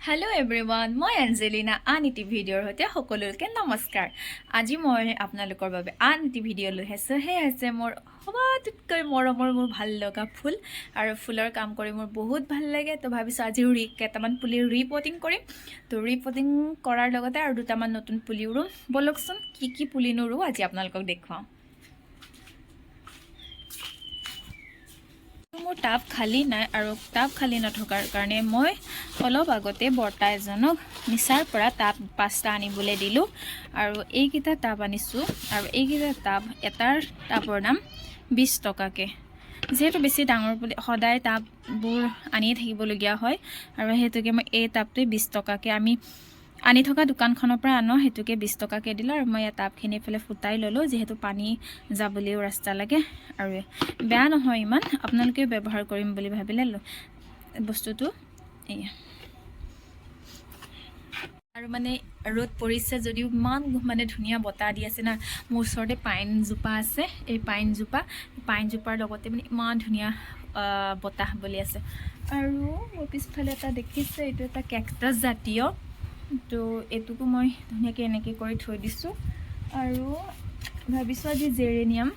Hello everyone, মই Angelina আনিটি ভিডিঅ'ৰ হৈতে সকলোকে নমস্কাৰ। আজি মই আপোনালোকৰ বাবে আনিটি ভিডিঅ' লৈ আহিছো। হে আছে মোৰ সবাতোতকৈ মৰমৰ মোৰ ভাল লগা ফুল আৰু ফুলৰ কাম কৰি মোৰ বহুত ভাল লাগে। তো ভাবিছো আজি কেইটামান পুলি ৰিপোৰ্টিং কৰিম। তো ৰিপোৰ্টিং কৰাৰ লগতে আৰু দুটামান নতুন পুলি ৰুম। বলকচোন কি পুলি নুৰু আজি আপোনালোকক দেখুৱাম। মোৰ টাব খালি নাই আৰু টাব খালি নথকাৰ কাৰণে মই অলপ আগতে বৰ্তা এজনক নিচাৰ পৰা টাব 5টা আনিবলৈ দিলোঁ আৰু এইকেইটা টাব আনিছোঁ আৰু এইকেইটা টাব এটাৰ টাবৰ দাম 20 টকাকৈ। যেহেতু বেছি ডাঙৰ বুলি সদায় টাববোৰ আনিয়ে থাকিবলগীয়া হয় আৰু হেতুকে মই এই টাবটোৱে 20 টকাকৈ আমি আনি থকা দোকানখনৰ পৰা আনো, হেতুকে 20 টকাকৈ দিলোঁ আৰু মই টাবখিনি ফেলে ফুটাই ল'লোঁ যেহেতু পানী যাবলৈও ৰাস্তা লাগে আৰু বেয়া নহয় ইমান, আপোনালোকে ব্যৱহাৰ কৰিম বুলি ভাবিলে বস্তুটো এয়া। আৰু মানে ৰ'দ পৰিছে যদিও ইমান মানে ধুনীয়া বতাহ দি আছে না। মোৰ ওচৰতে পাইনজোপা আছে, এই পাইনজোপাৰ লগতে মানে ইমান ধুনীয়া বতাহ বলি আছে। আৰু মোৰ পিছফালে এটা দেখিছে, এইটো এটা কেকটাছ জাতীয়, তো এইটোকো মই ধুনীয়াকৈ এনেকৈ কৰি থৈ দিছোঁ আৰু ভাবিছোঁ আজি জেৰেনিয়াম।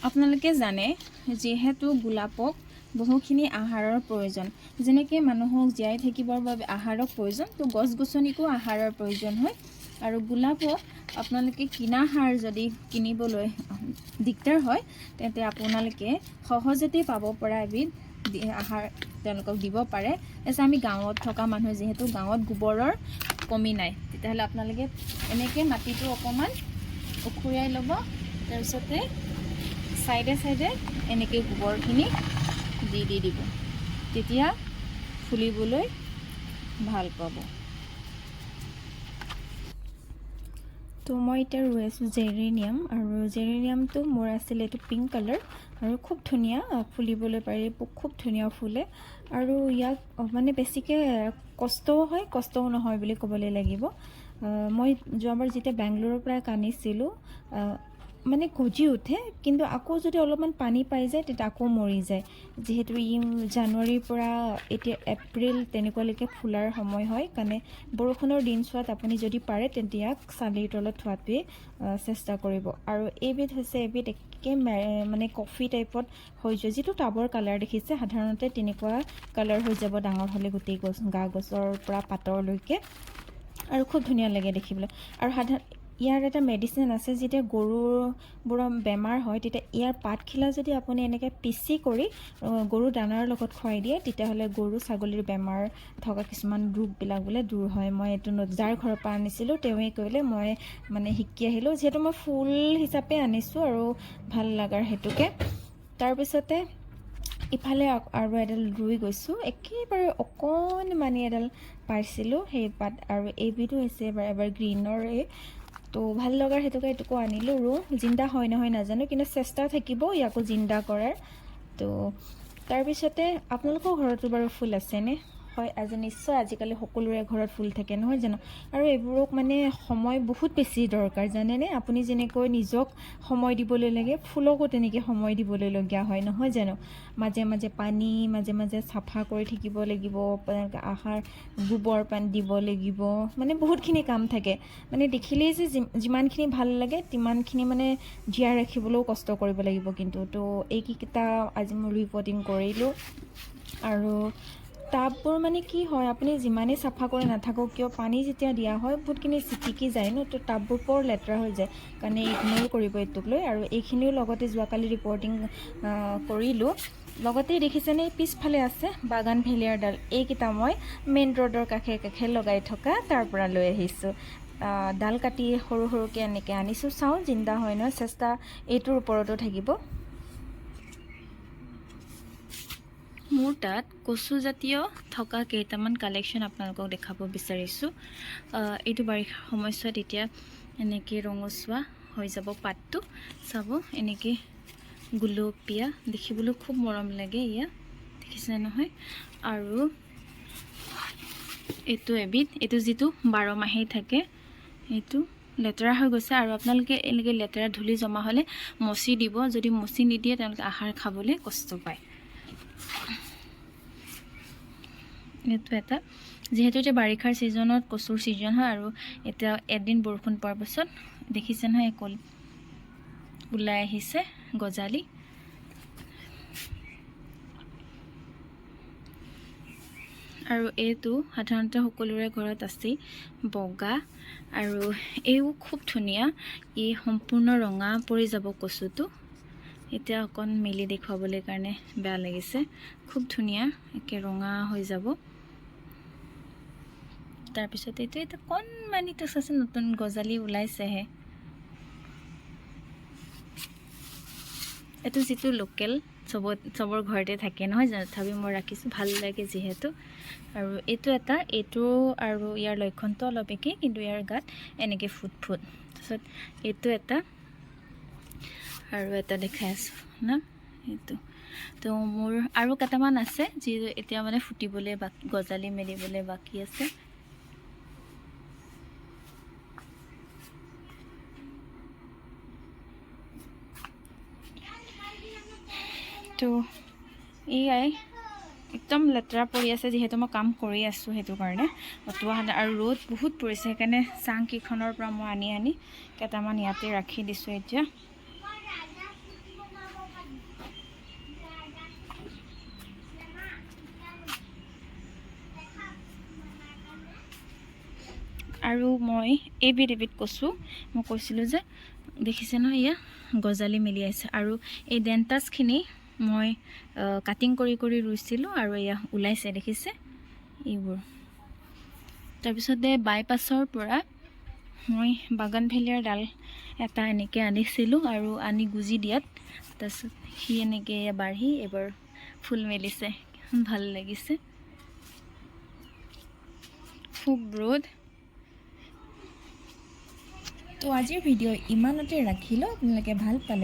আপোনালোকে জানে যিহেতু গোলাপক বহুখিনি আহাৰৰ প্ৰয়োজন, যেনেকৈ মানুহক জীয়াই থাকিবৰ বাবে আহাৰৰ প্ৰয়োজন, তো গছ গছনিকো আহাৰৰ প্ৰয়োজন হয়। আৰু গোলাপক আপোনালোকে কিনা সাৰ যদি কিনিবলৈ দিগদাৰ হয় তেন্তে আপোনালোকে সহজতে পাব পৰা এবিধ আহাৰ তেওঁলোকক দিব পাৰে। তাৰপিছত আমি গাঁৱত থকা মানুহ যিহেতু গাঁৱত গোবৰৰ কমি নাই, তেতিয়াহ'লে আপোনালোকে এনেকৈ মাটিটো অকণমান উখুৰিয়াই ল'ব, তাৰপিছতে সাইডে সাইডে এনেকৈ গোবৰখিনি দি দিব, তেতিয়া ফুলিবলৈ ভাল পাব। তো মই এতিয়া ৰুই আছোঁ জেৰেনিয়াম, আৰু জেৰেনিয়ামটো মোৰ আছিলে এইটো পিংক কালাৰ আৰু খুব ধুনীয়া ফুলিবলৈ পাৰি, খুব ধুনীয়া ফুলে। আৰু ইয়াক মানে বেছিকৈ কষ্টও হয় কষ্টও নহয় বুলি ক'বলৈ লাগিব। মই যোৱাবাৰ যেতিয়া বেংগলোৰৰ পৰা আনিছিলোঁ মানে গজি উঠে, কিন্তু আকৌ যদি অলপমান পানী পাই যায় তেতিয়া আকৌ মৰি যায়। যিহেতু জানুৱাৰীৰ পৰা এতিয়া এপ্ৰিল তেনেকুৱালৈকে ফুলাৰ সময় হয়, কাৰণে বৰষুণৰ দিন চোৱাত আপুনি যদি পাৰে তেন্তে ইয়াক চালিৰ তলত থোৱাটোৱে চেষ্টা কৰিব। আৰু এবিধ হৈছে একে মানে কফি টাইপত হৈ যায়, যিটো টাবৰ কালাৰ দেখিছে সাধাৰণতে তেনেকুৱা কালাৰ হৈ যাব ডাঙৰ হ'লে গোটেই গছৰ পৰা পাতৰলৈকে, আৰু খুব ধুনীয়া লাগে দেখিবলৈ। আৰু ইয়াৰ এটা মেডিচিন আছে, যেতিয়া গৰুবোৰৰ বেমাৰ হয় তেতিয়া ইয়াৰ পাতখিলা যদি আপুনি এনেকৈ পিচি কৰি গৰু দানাৰ লগত খুৱাই দিয়ে তেতিয়াহ'লে গৰু ছাগলীৰ বেমাৰ থকা কিছুমান ৰোগবিলাক বোলে দূৰ হয়। মই এইটো যাৰ ঘৰৰ পৰা আনিছিলোঁ তেওঁৱে কৈলে, মই মানে শিকি আহিলোঁ, যিহেতু মই ফুল হিচাপে আনিছোঁ আৰু ভাল লগাৰ হেতুকে। তাৰপিছতে ইফালে আৰু এডাল ৰুই গৈছোঁ, একেবাৰে অকণমানি এডাল পাইছিলোঁ সেই পাত, আৰু এইবিধো হৈছে এবাৰ গ্ৰীণৰে, তো ভাল লগাৰ হেতুকে এইটোকো আনিলোঁ। জিন্দা হয় নহয় নাজানো, কিন্তু চেষ্টা থাকিব ইয়াকো জিন্দা কৰাৰ। তো তাৰপিছতে আপোনালোকৰ ঘৰতো বাৰু ফুল আছেনে? হয়, নিশ্চয় আজিকালি সকলোৰে ঘৰত ফুল থাকে নহয় জানো, আৰু এইবোৰক মানে সময় বহুত বেছি দৰকাৰ জানেনে। আপুনি যেনেকৈ নিজক সময় দিবলৈ লাগে, ফুলকো তেনেকৈ সময় দিবলৈলগীয়া হয় নহয় জানো। মাজে মাজে পানী, মাজে মাজে চাফা কৰি থাকিব লাগিব, আহাৰ গোবৰ পানী দিব লাগিব, মানে বহুতখিনি কাম থাকে। মানে দেখিলেই যে যিমানখিনি ভাল লাগে তিমানখিনি মানে জীয়াই ৰাখিবলৈও কষ্ট কৰিব লাগিব কিন্তু। তো এইকেইটা আজি মই ৰিপৰ্টিং কৰিলোঁ। আৰু টাববোৰ মানে কি হয়, আপুনি যিমানেই চাফা কৰি নাথাকক কিয় পানী যেতিয়া দিয়া হয় বহুতখিনি চিটিকি যায় ন, তো টাববোৰ বৰ লেতেৰা হৈ যায়, কাৰণে ইগন'ৰ কৰিব এইটোক লৈ। আৰু এইখিনিও লগতে যোৱাকালি ৰিপৰ্টিং কৰিলোঁ। লগতে দেখিছেনে পিছফালে আছে বাগান ভেলিয়াৰডাল, এইকেইটা মই মেইন ৰোডৰ কাষে লগাই থকা তাৰ পৰা লৈ আহিছোঁ। ডাল কাটি সৰু সৰুকৈ এনেকৈ আনিছোঁ, চাওঁ জিন্দা হয় নহয়, চেষ্টা এইটোৰ ওপৰতো থাকিব। মোৰ তাত কচুজাতীয় থকা কেইটামান কালেকশ্যন আপোনালোকক দেখাব বিচাৰিছোঁ। এইটো বাৰিষাৰ সময়ছোৱাত এতিয়া এনেকৈ ৰঙচুৱা হৈ যাব পাতটো, চাব এনেকৈ গুলপীয়া, দেখিবলৈ খুব মৰম লাগে এয়া, দেখিছে নহয়। আৰু এইটো এবিধ, এইটো যিটো 12 মাহেই থাকে, এইটো লেতেৰা হৈ গৈছে, আৰু আপোনালোকে এনেকৈ লেতেৰা ধূলি জমা হ'লে মচি দিব, যদি মচি নিদিয়ে তেওঁলোকে আহাৰ খাবলৈ কষ্ট পায়। এইটো এটা যেহেতু এতিয়া বাৰিষাৰ ছিজনত কচুৰ ছিজন হয় আৰু এতিয়া এদিন বৰষুণ পোৱাৰ পাছত দেখিছে নহয় কল ওলাই আহিছে গজালি। আৰু এইটো সাধাৰণতে সকলোৰে ঘৰত আছে বগা আৰু এইও খুব ধুনীয়া। ই সম্পূৰ্ণ ৰঙা পৰি যাব কচুটো। এতিয়া অকণ মেলি দেখুৱাবলৈ কাৰণে বেয়া লাগিছে। খুব ধুনীয়া একে ৰঙা হৈ যাব। তাৰপিছত এইটো এটা কণমানিটো চাচোন নতুন গজালি ওলাইছেহে। এইটো যিটো লোকেল চবৰ ঘৰতে থাকে নহয় জানো, তথাপি মই ৰাখিছোঁ, ভাল লাগে যিহেতু। আৰু এইটো আৰু ইয়াৰ লক্ষণটো অলপ একেই, কিন্তু ইয়াৰ গাত এনেকৈ ফুট তাৰপিছত এইটো এটা আৰু এটা দেখাই আছোঁ না। এইটো তো মোৰ আৰু কেইটামান আছে যি এতিয়া মানে ফুটিবলৈ গজালি মেলিবলৈ বাকী আছে। তো এয়াই একদম লেতেৰা পৰি আছে, যিহেতু মই কাম কৰি আছোঁ সেইটো কাৰণে অতোৱা আৰু ৰ'দ বহুত পৰিছে, সেইকাৰণে চাংকেইখনৰ পৰা মই আনি কেইটামান ইয়াতে ৰাখি দিছোঁ এতিয়া। আৰু মই এবিধ কচু মই কৈছিলোঁ যে দেখিছে নহয়, এয়া গজালি মেলি আছে। আৰু এই ডেণ্টাছখিনি মই কাটিং কৰি ৰুইছিলোঁ আৰু এয়া ওলাইছে দেখিছে এইবোৰ। তাৰপিছতে বাইপাছৰ পৰা মই বাগানভেলিয়াৰ ডাল এটা এনেকৈ আনিছিলোঁ আৰু আনি গুজি দিয়াত তাৰপিছত সি এনেকৈ বাঢ়ি এবাৰ ফুল মেলিছে, ভাল লাগিছে। খুব ৰ'দ। তো আজিৰ ভিডিঅ' ইমানতে ৰাখিলোঁ। আপোনালোকে ভাল পালে